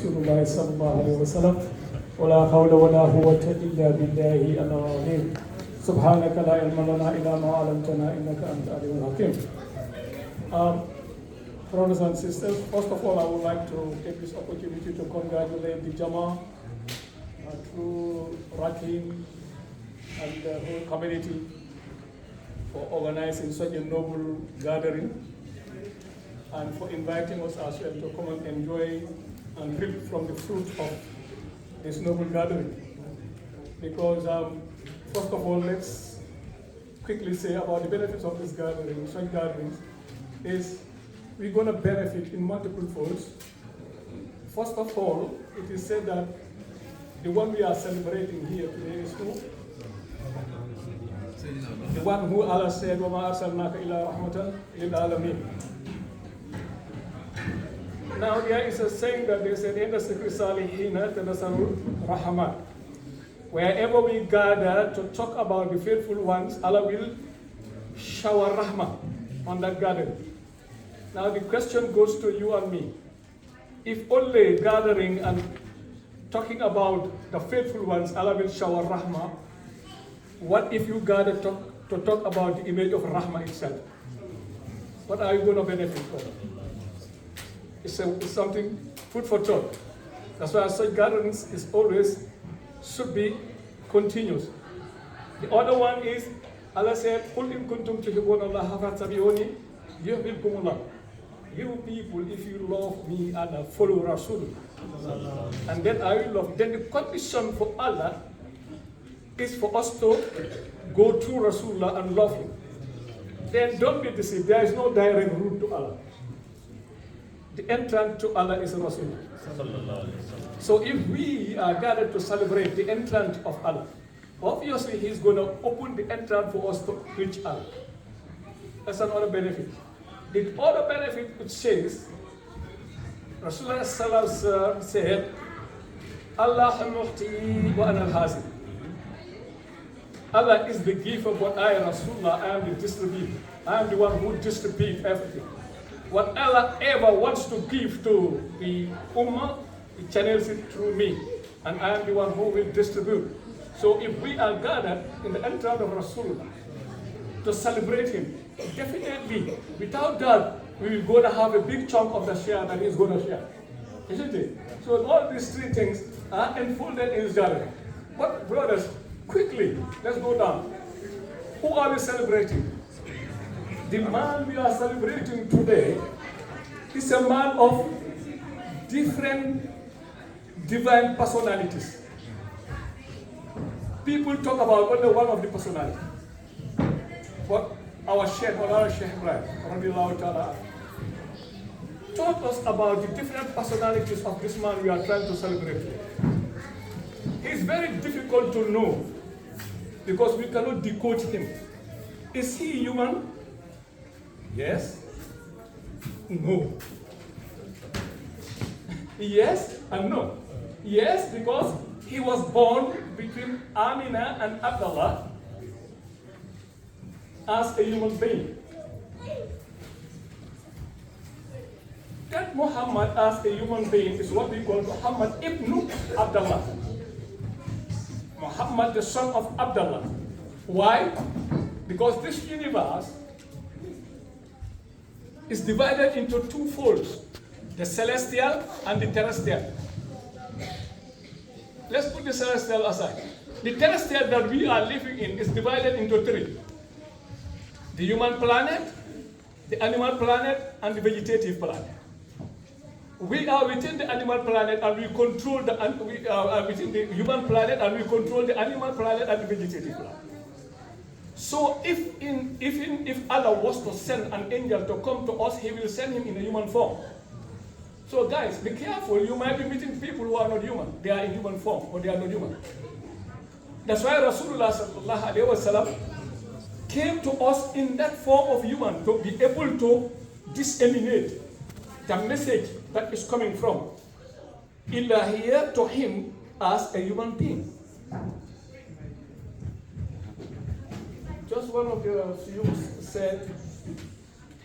رسول الله صلى الله عليه وسلم ولا حول ولا قوة إلا بالله العظيم سبحانك لا علم لنا إلا ما علمتنا إنك أنت العليم الحكيم. Brothers and sisters, first of all, I would like to take this opportunity to congratulate the Jum'ah through Rakim and the whole community for organizing such a noble gathering and for inviting us as well to come and enjoy and reap from the fruit of this noble gathering. Because first of all, let's quickly say about the benefits of this gathering. Such gatherings is we're going to benefit in multiple folds. First of all, it is said that the one we are celebrating here today is who? The one who Allah said, وَمَا أَرْسَلْنَاكَ إِلَّا رَحْمَةً لِلْعَالَمِينَ. Now there is a saying that they said, إِنَّ سِكْرِ صَالِحِينَ تَنَسَرُ رَحْمَةً. Wherever we gather to talk about the faithful ones, Allah will shower rahmah on that gathering. Now the question goes to you and me. If only gathering and talking about the faithful ones, Allah will shower rahmah, what if you gather to talk about the image of rahmah itself? What are you going to benefit from? It's something food for thought. That's why such gatherings is always should be continuous. The other one is Allah said, قُلْ إِن كُنْتُمْ تُحِبُّونَ اللَّهَ فَاتَّبِعُونِي يُحْبِبْكُمُ اللَّهُ. You people, if you love me and follow Rasul, and then I will love. Then the condition for Allah is for us to go through Rasulullah and love him. Then don't be deceived. There is no direct route to Allah. The entrance to Allah is Rasul. So if we are gathered to celebrate the entrance of Allah, obviously He's going to open the entrance for us to reach Allah. That's another benefit. The other benefit which says, Rasulullah said, Allah muhti wa ana al-hazim. Allah is the giver, but I, Rasulullah, I am the distributor. I am the one who distributes everything. What Allah ever wants to give to the Ummah, He channels it through me. And I am the one who will distribute. So if we are gathered in the entrance of Rasulullah to celebrate him, definitely, without that, we will go to have a big chunk of the share that he's going to share. Isn't it? So all these three things are enfolded in his gathering. But brothers, quickly, let's go down. Who are we celebrating? The man we are celebrating today is a man of different divine personalities. People talk about only one of the personalities. But our Sheikh, Sheikh Ibrahim, taught us about the different personalities of this man we are trying to celebrate. He's very difficult to know because we cannot decode him. Is he human? Yes. No. Yes and no. Yes, because he was born between Amina and Abdullah as a human being. That Muhammad as a human being is what we call Muhammad ibn Abdullah. Muhammad, the son of Abdullah. Why? Because this universe is divided into two folds, the celestial and the terrestrial. Let's put the celestial aside. The terrestrial that we are living in is divided into three. The human planet, the animal planet, and the vegetative planet. We are within the animal planet and we control we are within the human planet and we control the animal planet and the vegetative planet. So if Allah was to send an angel to come to us, He will send him in a human form. So guys, be careful. You might be meeting people who are not human. They are in human form, or they are not human. That's why Rasulullah sallallahu alaihi wasallam came to us in that form of human to be able to disseminate the message that is coming from Ilahiyah to him as a human being. Just one of the youths said,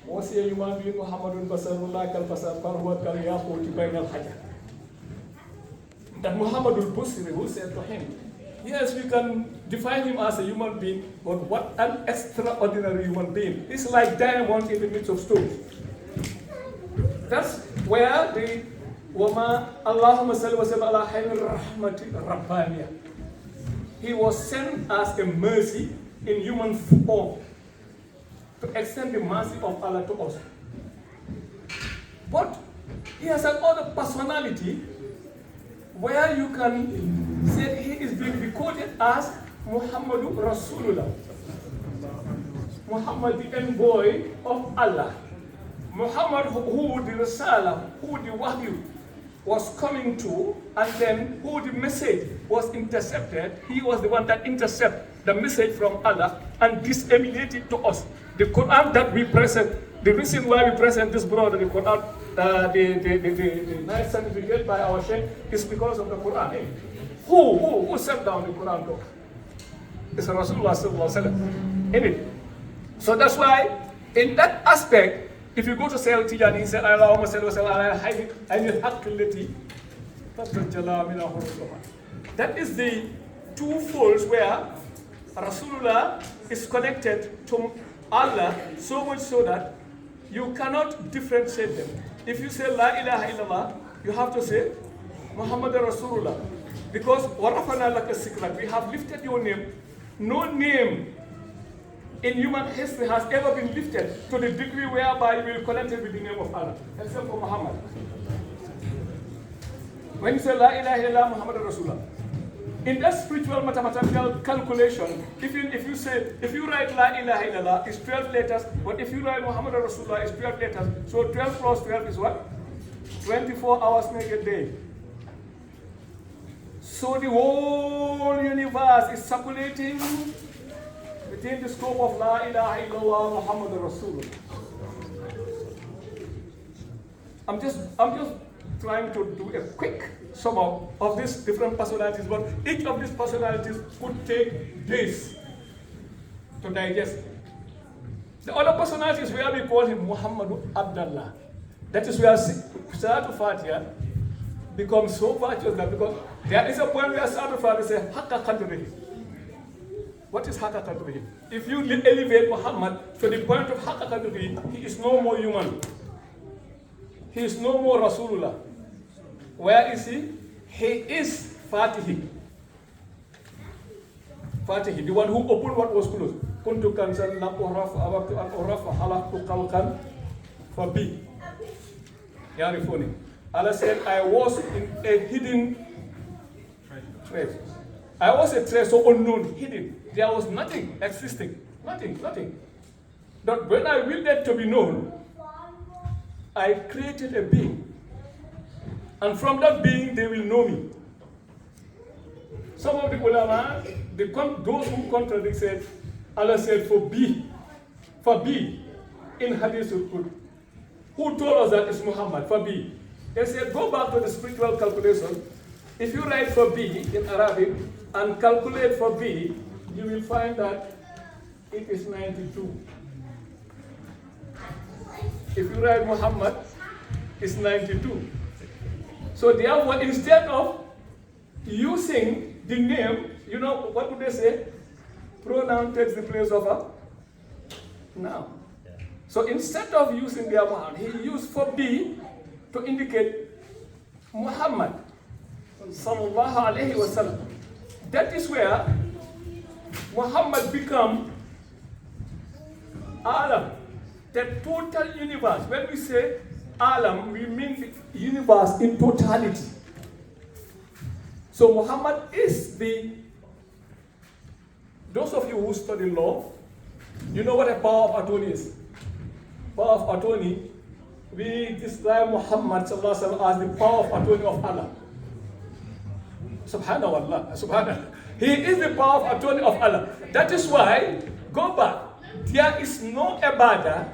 was a human being Muhammadun Basarullah Kal Basar Farwat Kal Yaqut Bain al Hajar. that Muhammad al-Busri, who said to him, yes, we can define him as a human being, but what an extraordinary human being. It's like diamond in the midst of stones. That's where the Allahumma salli wa sallam ala hayril rahmati rabbaniyah. He was sent as a mercy in human form to extend the mercy of Allah to us. But he has another personality where you can say he is being recorded as Muhammadur Rasulullah. Muhammad, the envoy of Allah. Muhammad, who the Risala, who the Wahyu was coming to, and then who the message was intercepted. He was the one that intercepted the message from Allah and disseminated it to us. The Quran that we present, the reason why we present this brother, the Quran, the nice certificate by our Sheikh is because of the Quran. Who sent down the Quran to? It's Rasulullah sallallahu alaihi wasallam. In it. So that's why, in that aspect, if you go to Sayyid Tijani, he said, Allahumma salli wa sallam ala hayyil haqqillati fatajjala min al-hurufah. That is the two folds where Rasulullah is connected to Allah so much so that you cannot differentiate them. If you say La ilaha illallah, you have to say Muhammad Rasulullah. Because warafana laka sikrak, we have lifted your name. No name in human history has ever been lifted to the degree whereby you will connect it with the name of Allah, except for Muhammad. When you say La ilaha illallah Muhammad Rasulullah, in that spiritual mathematical calculation, if you write La ilaha illallah, it's 12 letters, but if you write Muhammad Rasulullah, it's 12 letters. So 12 plus 12 is what? 24 hours make a day. So the whole universe is circulating within the scope of La ilaha illallah Muhammad Rasulullah. I'm just trying to do a quick sum up of these different personalities, but each of these personalities could take days to digest. The other personalities where we call him Muhammad Abdullah. That is where Salatul Fatiha becomes so virtuous that because there is a point where Salatul Fatiha says, Haqqa Qadrihi. What is Haqqa Qadrihi? If you elevate Muhammad to the point of Haqqa Qadrihi, he is no more human. He is no more Rasulullah. Where is he? He is Fatihi. Fatihi, the one who opened what was closed. Kuntu kanzan lam uraf awaktu an urafa halaktu qalqan fabi. Yarifuni. Allah said, I was in a hidden treasure. I was a treasure unknown, hidden. There was nothing existing. Nothing. But when I willed that to be known, I created a being. And from that being, they will know me. Some of the ulama, those who contradict said, Allah said, for B in Hadith al-Qud. Who told us that it's Muhammad, for B? They said, go back to the spiritual calculation. If you write for B in Arabic and calculate for B, you will find that it is 92. If you write Muhammad, it's 92. So therefore, instead of using the name, you know, what would they say? Pronoun takes the place of a noun. So instead of using their Muhammad, he used for B to indicate Muhammad sallallahu alayhi wa sallam. That is where Muhammad become Alam, the total universe. When we say Alam, we mean the universe in totality. So Muhammad is those of you who study law, you know what a power of attorney is. Power of attorney, we describe Muhammad sallallahu alaihi wasallam as the power of attorney of Allah. Subhanallah. He is the power of attorney of Allah. That is why, go back, there is no ibadah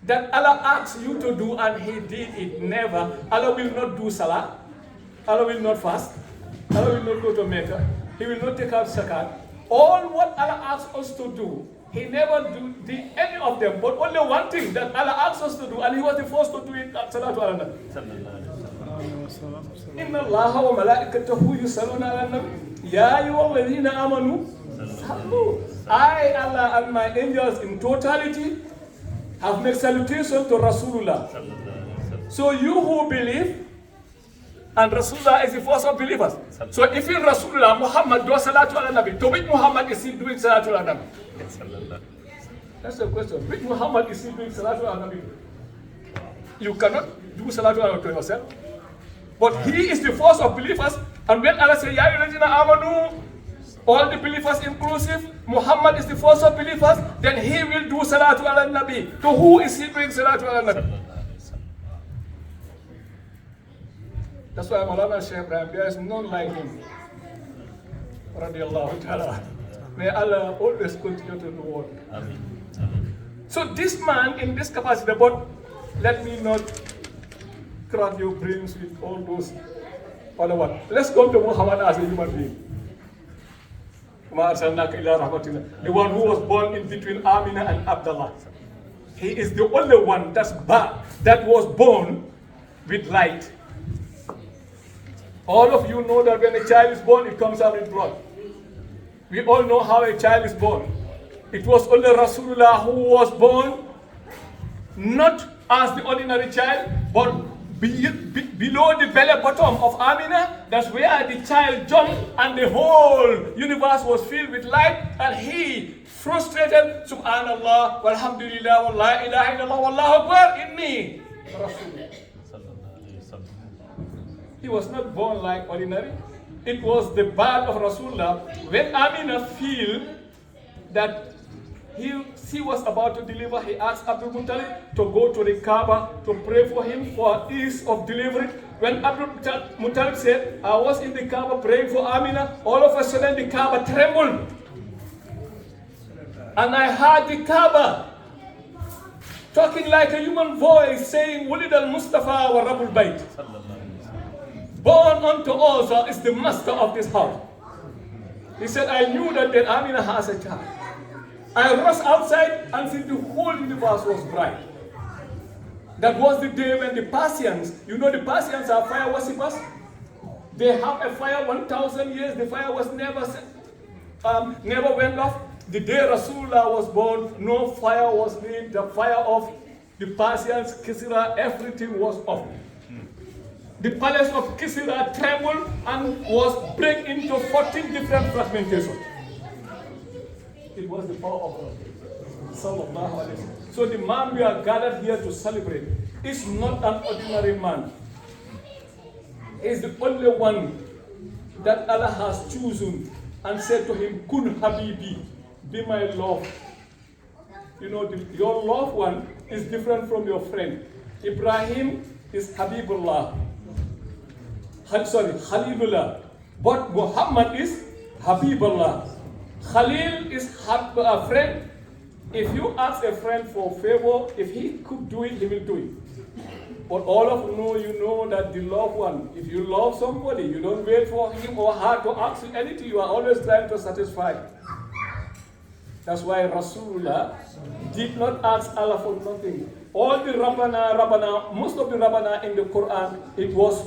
that Allah asks you to do and he did it. Never. Allah will not do salah. Allah will not fast. Allah will not go to Mecca. He will not take out zakat. All what Allah asks us to do, he never did any of them. But only one thing that Allah asks us to do, and he was the first to do it. Salatu ala nabi. Inna Allaha wa malaikatahu yusalluna ala nabi. Ya ayyuhalladhina amanu sallu. I, Allah, and my angels in totality have made salutation to Rasulullah. So you who believe, and Rasulullah is the first of believers. So if in Rasulullah, Muhammad does salatu ala nabi, to which Muhammad is he doing salatu ala nabi? That's the question. Which Muhammad is he doing salatu ala nabi? You cannot do salatu ala to yourself. But he is the first of believers. And when Allah says, Ya ayyuhalladhina amanu, all the believers inclusive, Muhammad is the first of believers, then he will do salatu ala nabi. To who is he doing salatu ala nabi? That's why Maulana Shaykh Ibrahim, there is none like him. Radiallahu ta'ala. May Allah always continue to reward. So this man in this capacity, but let me not crack your brains with all those other ones. Let's come to Muhammad as a human being. The one who was born in between Amina and Abdullah. He is the only one that was born with light. All of you know that when a child is born, it comes out with blood. We all know how a child is born. It was only Rasulullah who was born not as the ordinary child, but below the belly bottom of Amina. That's where the child jumped and the whole universe was filled with light, and he frustrated, Subhanallah, walhamdulillah, wa la ilaha illallah, wallahu akbar, inni Rasulullah. He was not born like ordinary. It was the birth of Rasulullah. When Amina feel that she was about to deliver, he asked Abdul Muttalib to go to the Kaaba to pray for him for ease of delivery. When Abdul Muttalib said, I was in the Kaaba praying for Amina, all of a sudden the Kaaba trembled. And I heard the Kaaba talking like a human voice saying, Walid al-Mustafa wa Rabbul Bayt. Born unto us is the master of this house. He said, I knew that Amina has a child. I rushed outside and see the whole universe was bright. That was the day when the Persians, you know the Persians are fire worshippers. They have a fire 1,000 years, the fire was never went off. The day Rasulullah was born, no fire was lit. The fire of the Persians, Kisra, everything was off. The palace of Kisra trembled and was break into 14 different fragmentations. It was the power of God. Sallallahu Alaihi Wasallam. So the man we are gathered here to celebrate is not an ordinary man. He is the only one that Allah has chosen and said to him, Kun Habibi, be my love. You know, your loved one is different from your friend. Ibrahim is Habibullah. Khalilullah. But Muhammad is Habibullah. Khalil is a friend. If you ask a friend for a favor, if he could do it, he will do it. But all of you know that the loved one, if you love somebody, you don't wait for him or her to ask you anything. You are always trying to satisfy. That's why Rasulullah did not ask Allah for nothing. All the Rabbana, most of the Rabbana in the Quran, it was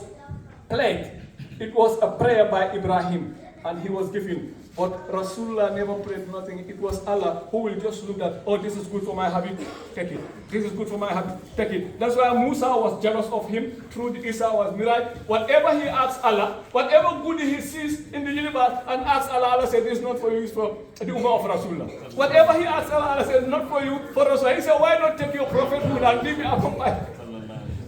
pledged. It was a prayer by Ibrahim, and he was giving. But Rasulullah never prayed nothing. It was Allah who will just look at, oh, this is good for my Habib, take it. This is good for my Habib, take it. That's why Musa was jealous of him. Through the Isa was mirage. Whatever he asks Allah, whatever good he sees in the universe and asks Allah, Allah said, this is not for you, it's for the Ummah of Rasulullah. Whatever he asks Allah, Allah said, not for you, for Rasulullah. He said, why not take your prophethood and leave me accompanied?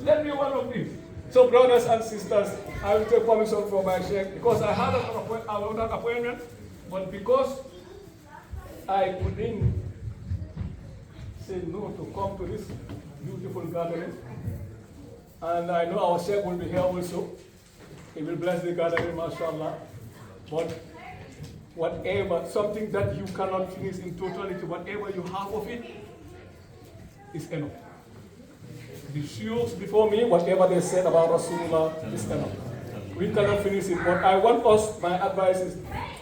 Let me one of these. So brothers and sisters, I will take permission from my sheikh because I had an appointment. But because I couldn't say no to come to this beautiful gathering, and I know our sheikh will be here also, he will bless the gathering, mashallah. But whatever, something that you cannot finish in totality, whatever you have of it, is enough. The sheikhs before me, whatever they said about Rasulullah is enough. We cannot finish it, but I want us, my advice is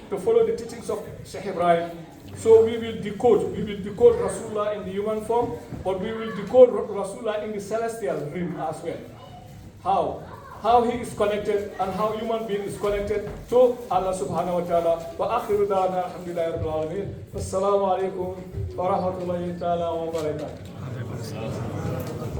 to follow the teachings of Shaykh Ibrahim. So we will decode Rasulullah in the human form, but we will decode Rasulullah in the celestial realm as well. How? how he is connected and how human being is connected to Allah subhanahu wa ta'ala. Wa akhiru da'ana alhamdulillahi rabbil alameen. Wassalamu alaikum wa rahmatullahi ta'ala wa barakatuh.